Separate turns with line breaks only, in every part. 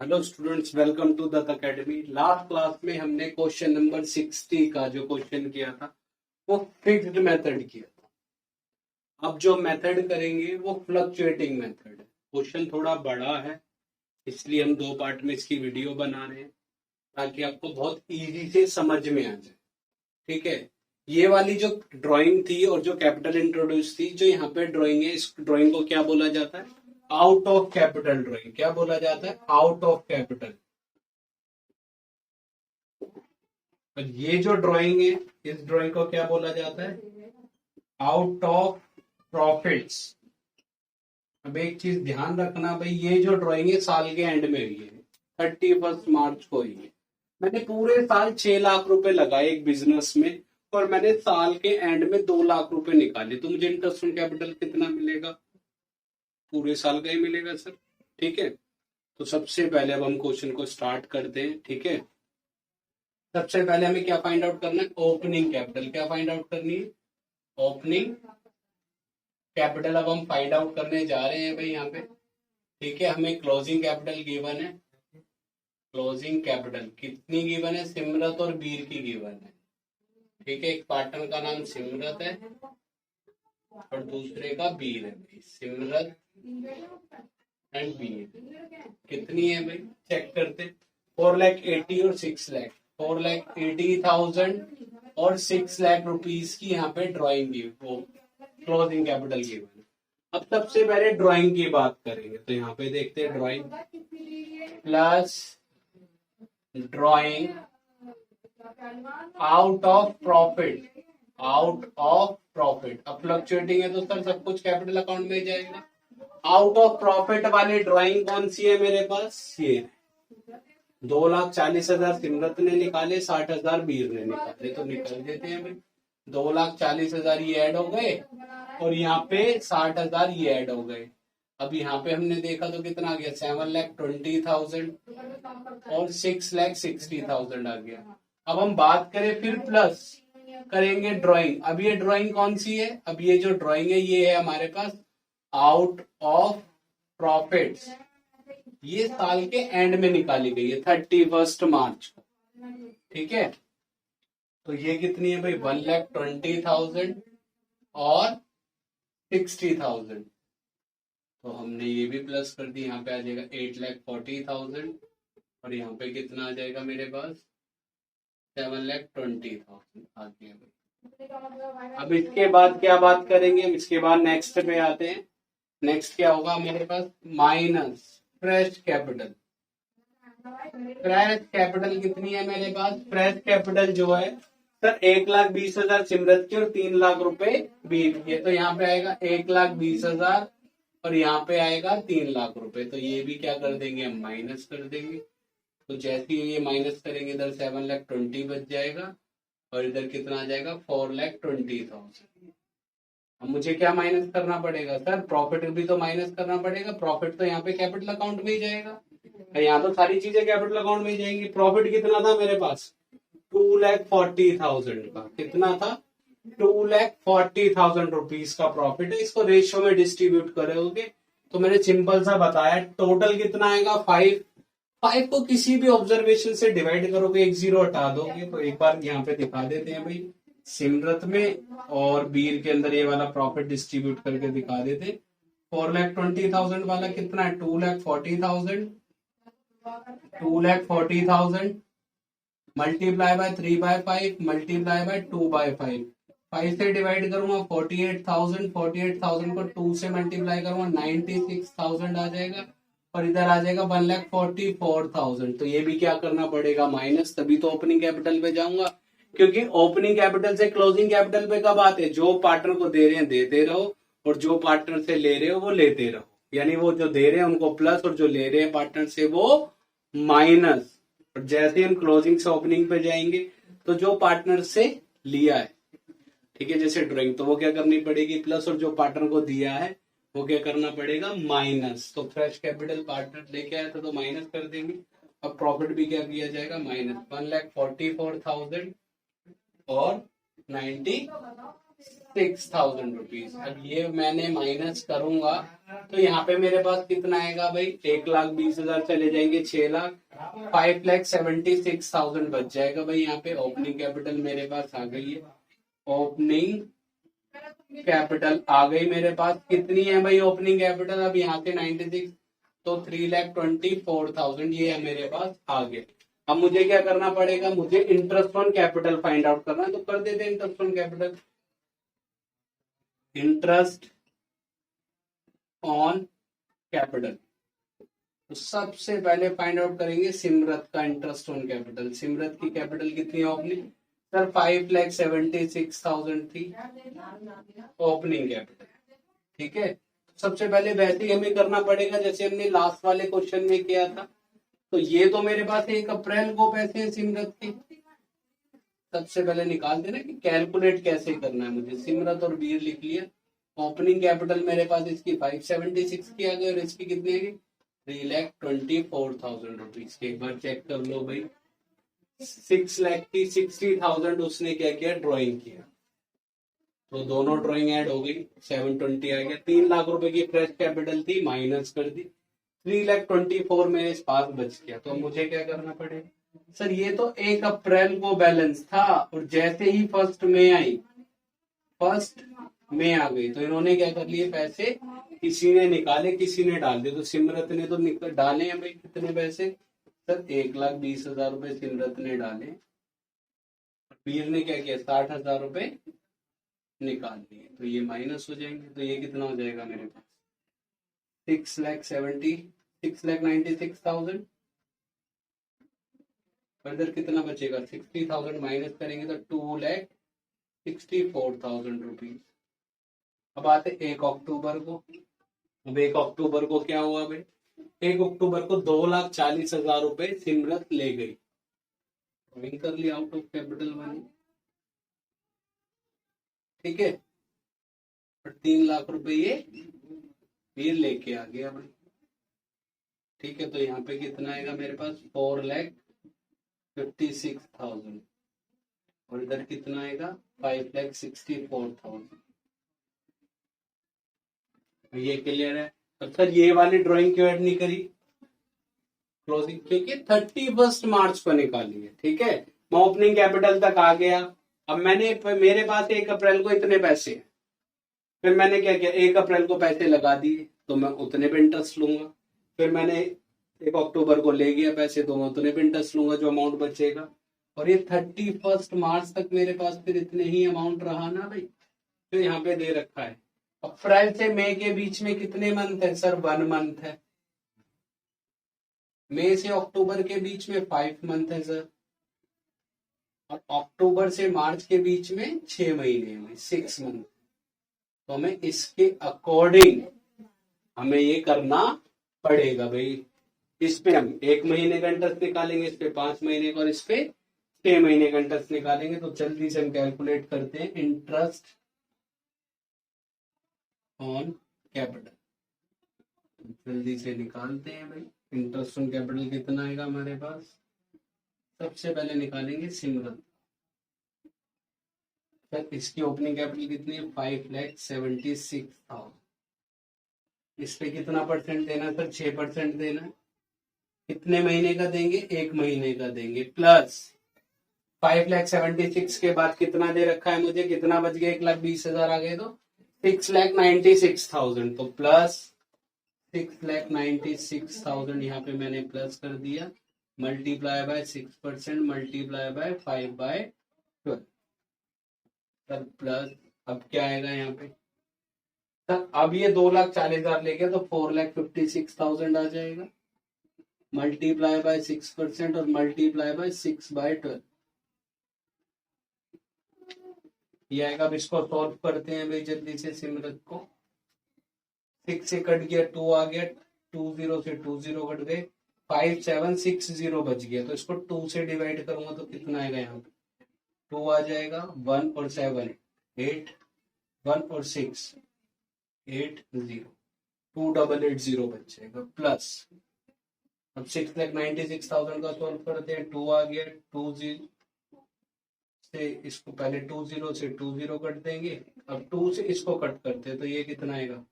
Hello students, welcome to Dutt academy. Last class में हमने question number 60 का जो क्वेश्चन किया था वो फिक्स्ड मेथड किया था। अब जो मेथड करेंगे वो फ्लक्चुएटिंग मेथड है। क्वेश्चन थोड़ा बड़ा है, इसलिए हम दो पार्ट में इसकी वीडियो बना रहे हैं ताकि आपको बहुत इजी से समझ में आ जाए। ठीक है, ये वाली जो ड्राइंग थी और जो कैपिटल इंट्रोड्यूस थी, जो यहाँ पे ड्राइंग है, इस ड्राइंग को क्या बोला जाता है? Out of capital drawing. क्या बोला जाता है? Out of capital. और ये जो ड्राइंग है, इस ड्राइंग को क्या बोला जाता है? Out of profits. अब एक चीज ध्यान रखना भाई, ये जो ड्राइंग है साल के एंड में हुई है, 31 मार्च को हुई है। मैंने पूरे साल 6 लाख रुपए लगाए एक बिजनेस में और मैंने साल के एंड में 2 लाख रुपए निकाले, तो मुझे इंटरेस्ट ऑन कैपिटल कितना मिलेगा? पूरे साल का ही मिलेगा सर। ठीक है, तो सबसे पहले अब हम क्वेश्चन को स्टार्ट करते हैं। ठीक है, सबसे पहले हमें क्या फाइंड आउट करना है? Opening capital. क्या फाइंड आउट करनी है? Opening capital. अब हम फाइंड आउट करने जा रहे हैं भाई यहाँ पे। ठीक है, हमें क्लोजिंग कैपिटल गिवन है। क्लोजिंग कैपिटल कितनी गिवन है? सिमरत और बीर की गिवन है। ठीक है, एक पार्टनर का नाम सिमरत है और दूसरे का बीर है भाई। सिमरत एंड बीर कितनी है भाई? चेक करते। 4,80,000 और 6,00,000। 4,80,000 और 6,00,000 रुपीज की यहाँ पे ड्राइंग की वो क्लोजिंग कैपिटल गिवन है। अब सबसे पहले ड्राइंग की बात करेंगे, तो यहाँ पे देखते हैं drawing plus drawing out of profit. Out of profit. अब फ्लक्चुएटिंग है तो सर सब कुछ कैपिटल अकाउंट में जाएगा। आउट ऑफ प्रॉफिट वाली ड्राइंग कौन सी है मेरे पास? ये 2,40,000 सिमरत ने निकाले, 60,000 बीर ने निकाले, तो निकल देते हैं भाई। 2,40,000 ये ऐड हो गए और यहाँ पे 60,000 ये ऐड हो गए। अब यहाँ पे हमने देखा तो कितना आ गया? 7,20,000 और 6,60,000 आ गया। अब हम बात करें फिर प्लस करेंगे ड्राइंग। अब ये ड्राइंग कौन सी है? अब ये जो ड्राइंग है ये है हमारे पास आउट ऑफ प्रॉफिट्स। ये साल के एंड में निकाली गई है 31 मार्च को। ठीक है, तो ये कितनी है भाई? 1,20,000 और 60,000। तो हमने ये भी प्लस कर दी, यहाँ पे आ जाएगा 8,40,000 और यहाँ पे कितना आ जाएगा मेरे पास? 7,20,000 आ गया भाई। अब इसके बाद क्या बात करेंगे? हम इसके बाद नेक्स्ट पे आते हैं। नेक्स्ट क्या होगा मेरे पास? Minus fresh capital. Fresh capital कितनी है मेरे पास? फ्रेश कैपिटल जो है सर 1,20,000 सिमरत की और 3,00,000 रुपए बीर की। तो यहाँ पे आएगा 1,20,000 और यहाँ पे आएगा 3,00,000 रुपए। तो ये भी क्या कर देंगे? हम माइनस कर देंगे। तो जैसे ही ये माइनस करेंगे इधर 7,20,000 बच जाएगा और इधर कितना आ जाएगा? 4,20,000। अब मुझे क्या माइनस करना पड़ेगा सर? प्रॉफिट भी तो माइनस करना पड़ेगा। प्रॉफिट तो यहाँ पे कैपिटल अकाउंट में ही जाएगा। यहाँ तो सारी चीजें कैपिटल अकाउंट में ही जाएंगी। प्रॉफिट कितना था मेरे पास? 2,40,000 का। कितना था? 2,40,000 रुपीज का प्रॉफिट है। इसको रेशियो में डिस्ट्रीब्यूट करोगे तो मैंने सिंपल सा बताया, टोटल कितना आएगा? 5 को किसी भी ऑब्जर्वेशन से डिवाइड करोगे, एक जीरो हटा दोगे। तो एक बार यहाँ पे दिखा देते हैं भाई, सिमरत में और बीर के अंदर ये वाला प्रॉफिट डिस्ट्रीब्यूट करके दिखा देते। 4,20,000 वाला कितना है? 2,40,000। 2,40,000 मल्टीप्लाई बाय 3/5 मल्टीप्लाई बाय 2/5। 5 से डिवाइड करूंगा 48,000। 48,000 को 2 से मल्टीप्लाई करूंगा 96,000 आ जाएगा और इधर आ जाएगा 1,44,000। तो ये भी क्या करना पड़ेगा? माइनस। तभी तो ओपनिंग कैपिटल पे जाऊंगा, क्योंकि ओपनिंग कैपिटल से क्लोजिंग कैपिटल पे कब आते हैं? जो पार्टनर को दे रहे हैं देते रहो और जो पार्टनर से ले रहे हो वो लेते रहो। यानी वो जो दे रहे हैं उनको प्लस और जो ले रहे हैं पार्टनर से वो माइनस। और जैसे हम क्लोजिंग से ओपनिंग पे जाएंगे तो जो पार्टनर से लिया है, ठीक है, जैसे ड्राइंग, तो वो क्या करनी पड़ेगी? प्लस, और जो पार्टनर को दिया है वो क्या करना पड़ेगा? माइनस। तो फ्रेश कैपिटल पार्टनर लेके आया था तो माइनस कर देंगे। अब प्रॉफिट भी क्या किया जाएगा? माइनस। 1,44,000 और 96,000 ₹6,000। अब ये मैंने माइनस करूंगा तो यहाँ पे मेरे पास कितना आएगा भाई, 1,20,000 चले जाएंगे, 6,00,000, 5,76,000 बच जाएगा भाई। यहाँ पे ओपनिंग कैपिटल मेरे पास आ गई है, ओपनिंग कैपिटल आ गई मेरे पास। कितनी है भाई ओपनिंग कैपिटल, अब यहाँ से 96, तो 3,24,000 ये है मेरे पास आ गए। अब मुझे क्या करना पड़ेगा, मुझे interest on capital find out करना है, तो कर देते हैं interest on capital. Interest on capital, तो सबसे पहले फाइंड आउट करेंगे सिमरत का इंटरेस्ट ऑन कैपिटल। सिमरत की कैपिटल कितनी है ओपनिंग, सर 5,76,000 थी ओपनिंग कैपिटल, ठीक है। सबसे पहले वैसे ही हमें करना पड़ेगा जैसे हमने लास्ट वाले क्वेश्चन में किया था। तो ये तो मेरे पास 1 अप्रैल को पैसे हैं सिमरत के, सबसे पहले निकाल देना कि कैलकुलेट कैसे करना है मुझे। सिमरत और वीर लिख लिया, ओपनिंग कैपिटल मेरे पास इसकी 576 की आ गई और इसकी कितनी है 3,24,000 रुपीज की। एक बार चेक कर लो भाई, 6 लाख की 60,000 उसने क्या किया, ड्रॉइंग किया, तो दोनों ड्राइंग ऐड हो गई, 720 आ गया। 3 लाख रुपए की फ्रेश कैपिटल थी, माइनस कर दी, 3,24,000 मेरे पास बच गया। तो मुझे क्या करना पड़ेगा, सर ये तो 1 अप्रैल को बैलेंस था और जैसे ही 1 मई आई, 1 मई आ गई, तो इन्होंने क्या कर लिए, पैसे किसी ने निकाले किसी ने डाल दिए। तो सिमरत ने तो डाले हैं भाई, कितने पैसे, सर 1,20,000 रुपए सिमरत ने डाले, वीर ने क्या किया 60,000 रुपए निकाल लिए, तो ये माइनस हो जाएंगे। तो ये कितना हो जाएगा मेरे पास 6,96,000। फर्दर कितना बचेगा 60,000 माइनस करेंगे तो 2,64,000 रुपीज। अब आते 1 अक्टूबर को। अब 1 अक्टूबर को क्या हुआ भाई, 1 अक्टूबर को 2,40,000 रुपए सिमरत ले गई, कर लिया आउट ऑफ कैपिटल मनी, ठीक है। और 3 लाख रुपए ये वीर लेके आ गया भाई, ठीक है। तो यहाँ पे कितना आएगा मेरे पास 4,56,000 और इधर कितना आएगा 5,64,000। ये क्लियर है। अब सर ये वाली ड्राइंग क्यों ऐड नहीं करी क्लोजिंग, क्योंकि 31 मार्च को निकाली है, ठीक है। मैं ओपनिंग कैपिटल तक आ गया। अब मेरे पास 1 अप्रैल को इतने पैसे हैं, फिर मैंने क्या किया 1 अप्रैल को पैसे लगा दिए, तो मैं उतने पे इंटरेस्ट लूंगा। फिर मैंने 1 अक्टूबर को ले गया पैसे, तो मैं उतने पे इंटरेस्ट लूंगा जो अमाउंट बचेगा। और ये 31 मार्च तक मेरे पास फिर इतने ही अमाउंट रहा ना भाई, तो यहाँ पे दे रखा है। अप्रैल से मई के बीच में कितने मंथ है, सर 1 मंथ है। मई से अक्टूबर के बीच में 5 मंथ है सर, और अक्टूबर से मार्च के बीच में 6 महीने में 6 मंथ। तो हमें इसके अकॉर्डिंग हमें ये करना पड़ेगा भाई। इस पे हम 1 महीने का इंटरेस्ट निकालेंगे, इस पे 5 महीने का और इस पे 6 महीने का इंटरेस्ट निकालेंगे। तो जल्दी से हम कैलकुलेट करते हैं इंटरेस्ट ऑन कैपिटल, जल्दी से निकालते हैं भाई। इंटरेस्ट ऑन कैपिटल कितना आएगा हमारे पास, सबसे पहले निकालेंगे सिमरत। सर इसकी ओपनिंग कैपिटल कितनी है 5,76,000। इस पे कितना परसेंट देना सर 6% देना है। कितने महीने का देंगे 1 महीने का देंगे, प्लस 5,76,000 के बाद कितना दे रखा है मुझे, कितना बच गया 1,20,000 आ गए, तो 6,96,000। तो प्लस 6,96,000 यहाँ पे मैंने प्लस कर दिया, multiply by 6% multiply by 5/12 sir plus. अब क्या आएगा यहाँ पे सर, अब ये 2,40,000 ले गया तो 4,56,000 आ जाएगा, मल्टीप्लाई बाय 6% और मल्टीप्लाई बाय 6/12 ये आएगा। अब इसको सॉल्व करते हैं भाई जल्दी से। सिमरत को 6 से कट गया 2 आ गया, 20 से 20 कट गए, 5,760 बच गया। तो इसको 2 से डिवाइड करूंगा तो कितना आएगा, यहाँ पे 2 आ जाएगा, 1 और 7 8, 1 और 6 8 0, 2,880 बच जाएगा प्लस। अब 6,96,000 का सॉल्व करते हैं, 2 आ गया, 2 0 से इसको पहले 20 से 20 कट देंगे, अब 2 से इसको कट करते हैं तो ये कितना आएगा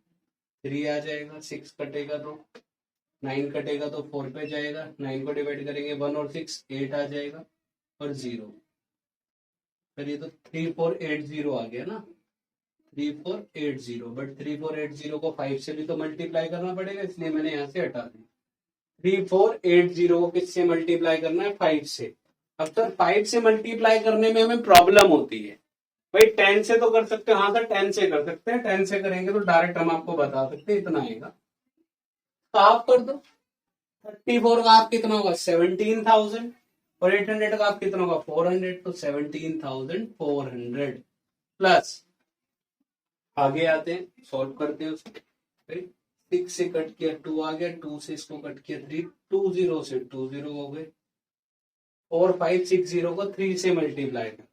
3 आ जाएगा, 6 कटेगा तो 9 कटेगा तो 4 पे जाएगा, 9 को डिवाइड करेंगे 1 और 6 8 आ जाएगा और 0। फिर ये तो 3480 आ गया ना, 3480, बट 3480 को 5 से भी तो मल्टीप्लाई करना पड़ेगा, इसलिए मैंने यहाँ से हटा दिया। 3480 को किससे मल्टीप्लाई करना है 5 से। अब सर 5 से मल्टीप्लाई करने में हमें प्रॉब्लम होती है भाई, 10 से तो कर सकते हैं, हाँ सर 10 से कर सकते हैं, 10 से करेंगे तो डायरेक्ट हम आपको बता सकते हैं इतना आएगा, तो आप कर दो। 34 का आप कितना होगा 17,000 और 800 का आप कितना होगा 400, तो 17,400 प्लस, आगे आते हैं सॉल्व करते हैं उसको। 6 से कट किया 2 आ गया, 2 से इसको कट किया 3, 20 से 20 हो गए, और 560 को 3 से मल्टीप्लाई कर,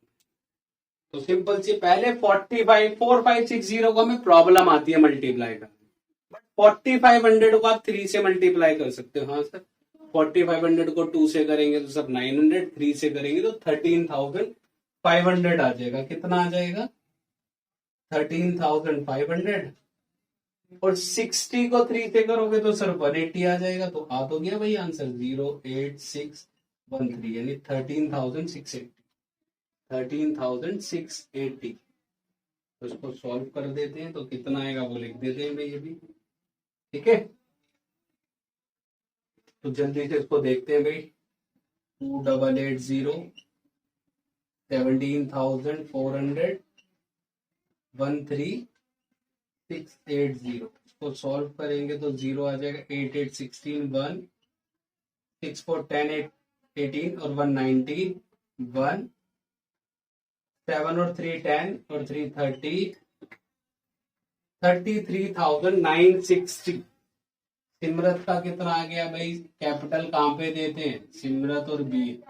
तो सिंपल से पहले 4560 को हमें प्रॉब्लम आती है मल्टीप्लाई करने, बट 4500 को आप 3 से मल्टीप्लाई कर सकते हो। हाँ सर 4500 को 2 से करेंगे तो सब 900, 3 से करेंगे तो 13,500 आ जाएगा। कितना आ जाएगा 13,500, और 60 को 3 से करोगे तो सर 180 आ जाएगा, तो आ तो गया भाई आंसर 08613, यानी 13,680, 13,680। तो इसको सॉल्व कर देते हैं, तो कितना आएगा वो लिख देते हैं भाई ये भी, ठीक है। तो जल्दी से इसको देखते हैं भाई, 2880, 17,400, 13,680, इसको सॉल्व करेंगे तो 0 आ जाएगा, 8 8 16 1, 6 4 10 8 18 और 190, 1 7 और 3 10 और 3 30, 33,960। सिमरत का कितना आ गया भाई, कैपिटल कहां पे देते हैं सिमरत और बी,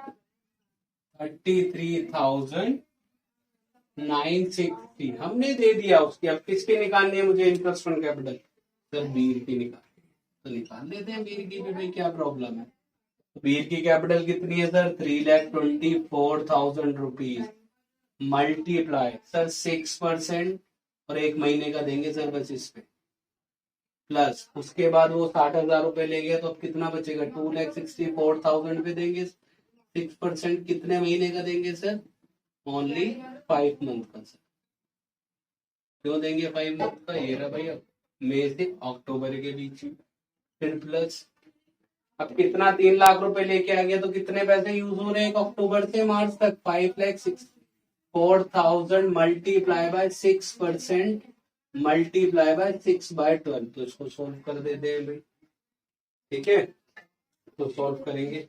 33,960 हमने दे दिया उसकी। अब किसकी निकालनी है मुझे इंटरेस्ट फंड कैपिटल, सर बीर की निकालनी है, तो निकाल लेते हैं बीर की भी भाई, क्या प्रॉब्लम है। बीर की कैपिटल कितनी है सर 3,24,000 रुपीज, मल्टीप्लाई सर 6% और 1 महीने का देंगे सर बस इस पे, प्लस उसके बाद वो 60,000 रुपए ले गया, तो अब कितना बचेगा 2,64,000 पे देंगे, 6% कितने महीने का देंगे सर, ओनली 5 मंथ का सर। क्यों देंगे 5 मंथ का, ये रहा भाई अब मई से अक्टूबर के बीच में, फिर प्लस अब कितना 3 लाख रुपए लेके आ गया, तो कितने पैसे यूज हो रहे हैं अक्टूबर से मार्च तक, 5,64,000 मल्टीप्लाई बाय 6% मल्टीप्लाई बाय 6/12, तो इसको सोल्व कर देते हैं भाई, ठीक है। तो सोल्व करेंगे,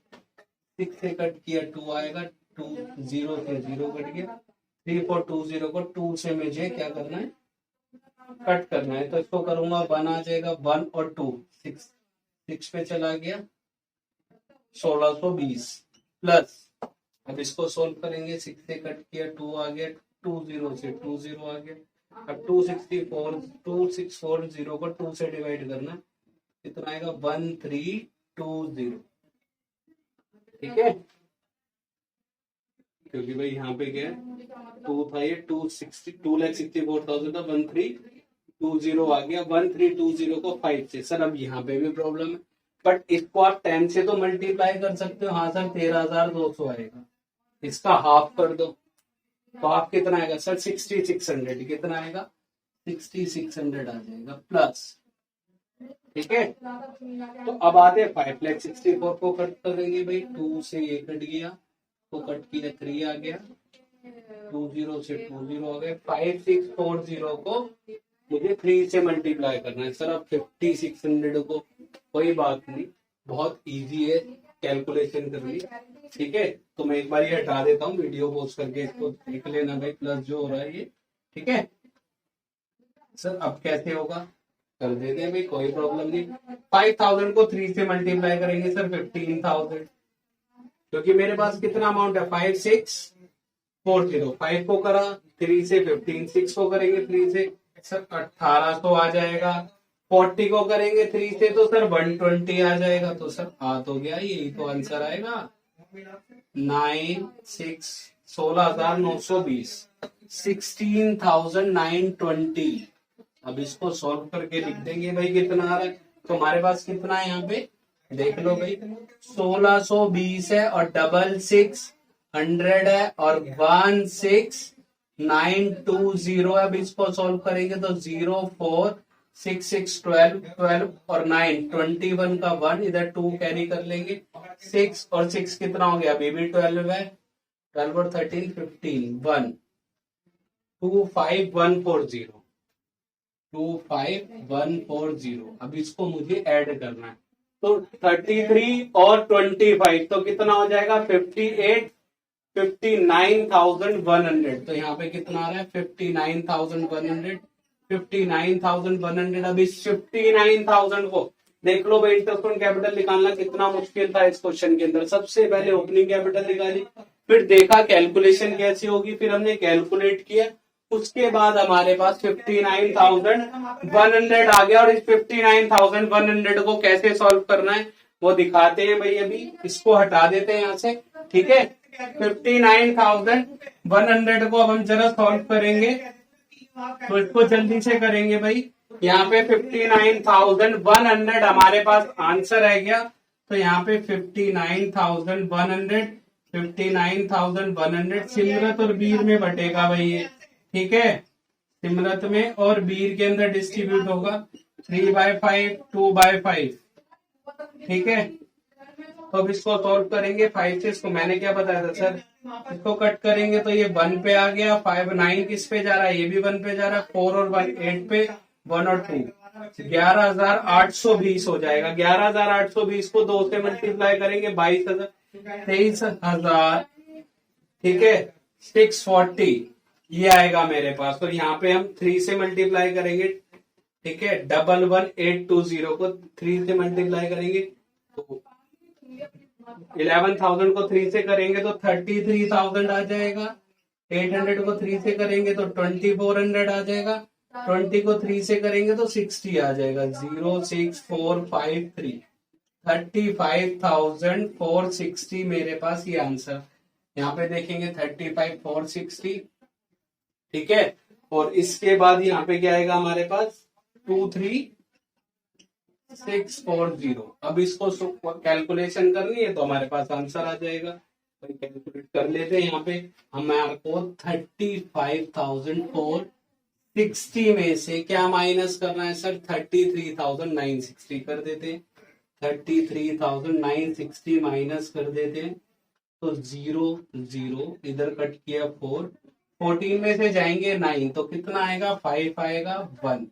6 से कट किया 2 आएगा, 2 0 से 0 कट गया, 3420 को 2 से मुझे क्या करना है कट करना है, तो इसको करूंगा 1 आ जाएगा, 1 और 2 6 पे चला गया 1620 प्लस, अब इसको सोल्व करेंगे, 6 से कट किया 2 आ गया, 20 से 20 आ गया, अब 2640 को 2 से डिवाइड करना, कितना आएगा 1320, ठीक है। क्योंकि भाई यहाँ पे क्या है 2 था, ये 2,64,000 था, 1320 आ गया, 1320 को 5 से, सर अब यहाँ पे भी प्रॉब्लम है, बट इसको आप 10 से तो मल्टीप्लाई कर सकते हो। हाँ सर 13,200 आएगा, इसका हाफ कर दो तो आप कितना आएगा सर 6,600, कितना आएगा 6,600 आ जाएगा प्लस, ठीक है। तो अब आते 5,64,000 को कट करेंगे भाई, 2 से ये कट गया तो कट किया 3 आ गया, 20 से 20 आ गए, 5,640 को मुझे 3 से मल्टीप्लाई करना है सर। अब 5,600 को कोई बात नहीं, बहुत इजी है कैलकुलेशन करनी, ठीक है। तो मैं एक बार ये हटा देता हूँ, वीडियो पोस्ट करके इसको देख लेना भाई, प्लस जो हो रहा है ये, ठीक है सर। अब कैसे होगा कर देते हैं भाई, कोई प्रॉब्लम नहीं। 5,000 को 3 से मल्टीप्लाई करेंगे सर 15,000, क्योंकि मेरे पास कितना अमाउंट है 5,640, 5 को करा 3 से 15, 6 को करेंगे 3 से सर 1,800 आ जाएगा, 40 को करेंगे 3 से तो सर 120 आ जाएगा, तो सर आ तो गया, यही तो आंसर आएगा 9,6 16,920, 16,920। अब इसको सॉल्व करके लिख देंगे भाई कितना आ रहा है। तो हमारे पास कितना है यहाँ पे देख लो भाई, 1620 है और 6600 है और 16920 है। अब इसको सॉल्व करेंगे तो 0 4 6 6 12 12 और 9 21 का 1 इधर 2 कैरी कर लेंगे। 6 और 6 कितना हो गया, अभी भी 12 है। 12 और 13 15 1 25140, 25140। अब इसको मुझे ऐड करना है तो 33 और 25 तो कितना हो जाएगा 58 59,100। तो यहाँ पे कितना आ रहा है 59,100, 59,100। अब इस 59,000 को देख लो भाई, इंटरेस्ट ऑन कैपिटल निकालना कितना मुश्किल था इस क्वेश्चन के अंदर। सबसे पहले ओपनिंग कैपिटल निकाली, फिर देखा कैलकुलेशन कैसी होगी, फिर हमने कैलकुलेट किया, उसके बाद हमारे पास 59,100 आ गया। और इस 59,100 को कैसे सॉल्व करना है वो दिखाते हैं भाई। अभी इसको हटा देते हैं यहाँ से, ठीक है। 59,100 को अब हम जरा सॉल्व करेंगे तो इसको जल्दी से करेंगे भाई। यहाँ पे 59,100 हमारे पास आंसर है क्या, तो यहाँ पे 59,100 सिमरत और बीर में बटेगा भाई ये, ठीक है। सिमरत में और बीर के अंदर डिस्ट्रीब्यूट होगा 3/5 2/5, ठीक है। तो अब इसको सॉल्व करेंगे 5 से। इसको मैंने क्या बताया था सर, इसको कट करेंगे तो ये 1 पे आ गया, 5 9 किस पे जा रहा है, ये भी 1 पे जा रहा है, 4 और 1 8 पे, 1 और 2 11,820 हो जाएगा। 11,820 को 2 से मल्टीप्लाई करेंगे 22,000 23,000, ठीक है। 640 ये आएगा मेरे पास। और यहाँ पे हम 3 से मल्टीप्लाई करेंगे, ठीक है। 11820 को 3 से मल्टीप्लाई करेंगे तो 11,000 को 3 से करेंगे तो 33,000 आ जाएगा। 800 को 3 से करेंगे तो 2400 आ जाएगा। 20 को 3 से करेंगे तो 60 आ जाएगा। 06453 35,460 मेरे पास ये आंसर। यहाँ पे देखेंगे 35,460, ठीक है। और इसके बाद यहाँ पे क्या आएगा हमारे पास 23,640। अब इसको कैलकुलेशन करनी है तो हमारे पास आंसर आ जाएगा। तो कैलकुलेट कर लेते हैं। यहाँ पे हमारे को 35,460 में से क्या माइनस करना है सर, 33,960 कर देते हैं। 33,960 माइनस कर देते हैं तो 0 0 इधर कट किया 4, 14 में से जाएंगे 9 तो कितना आएगा 5 आएगा 1।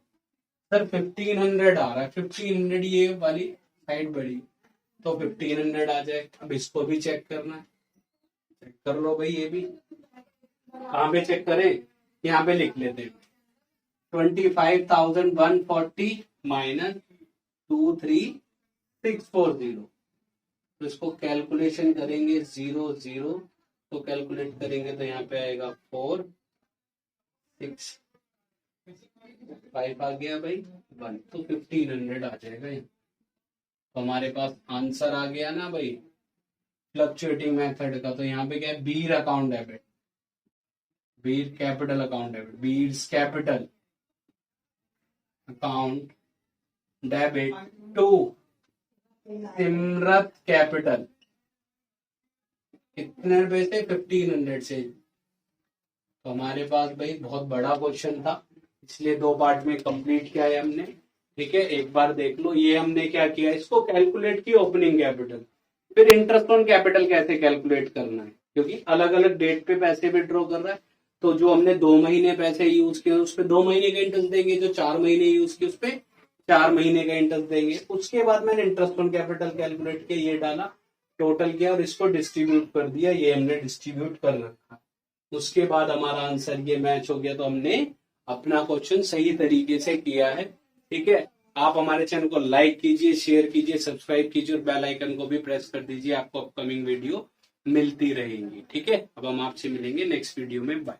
सर 1500 आ रहा है, 1500 ये वाली साइड बड़ी तो 1500 आ जाए। अब इसको भी चेक करना है, चेक कर लो भाई। ये भी कहाँ पे चेक करें, यहाँ पे लिख लेते हैं 25,140 माइनस 23,640। तो इसको कैलकुलेशन करेंगे 0 0 तो कैलकुलेट करेंगे तो यहाँ पे आएगा 4 6 5 आ गया भाई 1 तो 1500 आ जाएगा। तो हमारे पास आंसर आ गया ना भाई फ्लक्चुएटिंग मेथड का। तो यहाँ पे क्या है, Bir account debit, Bir capital account debit, Bir's capital account debit to Simrat capital. कितने रुपए से, 1500 से। तो हमारे पास भाई बहुत बड़ा क्वेश्चन था, इसलिए 2 पार्ट में कंप्लीट किया है हमने, ठीक है। एक बार देख लो ये हमने क्या किया, इसको कैलकुलेट किया ओपनिंग कैपिटल, फिर इंटरेस्ट ऑन कैपिटल कैसे कैलकुलेट करना है, क्योंकि अलग अलग डेट पे पैसे विड्रॉ कर रहा है। तो जो हमने 2 महीने पैसे यूज किए उस पर 2 महीने का इंटरेस्ट देंगे, जो 4 महीने यूज किए उस पर 4 महीने का इंटरेस्ट देंगे। उसके बाद मैंने इंटरेस्ट ऑन कैपिटल कैलकुलेट किया, ये डाला, टोटल किया और इसको डिस्ट्रीब्यूट कर दिया, ये हमने डिस्ट्रीब्यूट कर रखा। उसके बाद हमारा आंसर ये मैच हो गया, तो हमने अपना क्वेश्चन सही तरीके से किया है, ठीक है। आप हमारे चैनल को लाइक कीजिए, शेयर कीजिए, सब्सक्राइब कीजिए और बेल आइकन को भी प्रेस कर दीजिए, आपको अपकमिंग वीडियो मिलती रहेंगी, ठीक है। अब हम आपसे मिलेंगे नेक्स्ट वीडियो में, बाय।